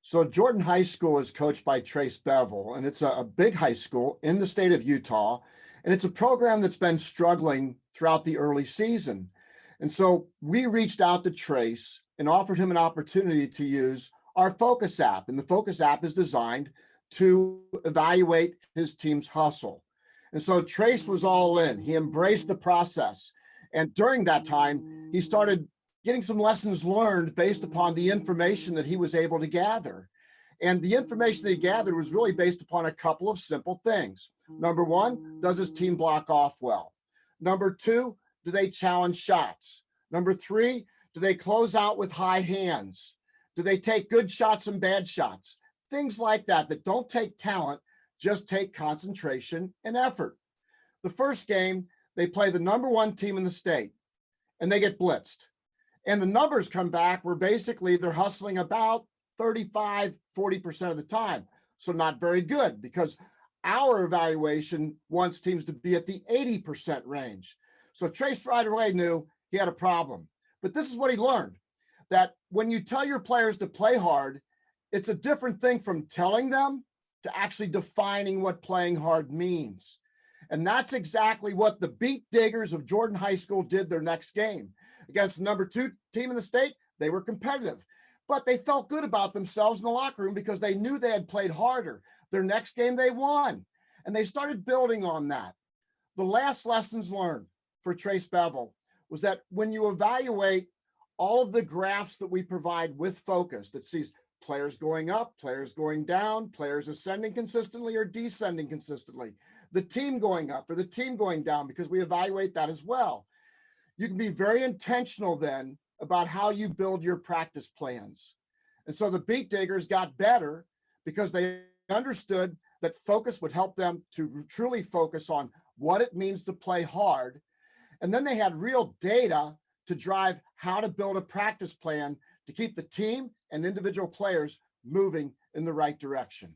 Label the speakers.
Speaker 1: So Jordan High School is coached by Trace Bevel, and it's a big high school in the state of Utah. And it's a program that's been struggling throughout the early season. And so we reached out to Trace and offered him an opportunity to use our Focus app. And the Focus app is designed to evaluate his team's hustle. And so Trace was all in. He embraced the process. And during that time, he started getting some lessons learned based upon the information that he was able to gather. And the information that he gathered was really based upon a couple of simple things. Number one, does his team block off well? Number two, do they challenge shots? Number three, do they close out with high hands? Do they take good shots and bad shots? Things like that don't take talent, just take concentration and effort. The first game, they play the number one team in the state, and they get blitzed. And the numbers come back where basically they're hustling about 35, 40% of the time. So not very good, because our evaluation wants teams to be at the 80% range. So Trace right away knew he had a problem. But this is what he learned, that when you tell your players to play hard, it's a different thing from telling them to actually defining what playing hard means. And that's exactly what the Beatdiggers of Jordan High School did their next game. Against the number two team in the state, they were competitive, but they felt good about themselves in the locker room because they knew they had played harder. Their next game, they won, and they started building on that. The last lessons learned for Trace Bevel was that when you evaluate all of the graphs that we provide with Focus that sees players going up, players going down, players ascending consistently or descending consistently, the team going up or the team going down, because we evaluate that as well. You can be very intentional then about how you build your practice plans. And so the Beatdiggers got better because they understood that Focus would help them to truly focus on what it means to play hard. And then they had real data to drive how to build a practice plan to keep the team and individual players moving in the right direction.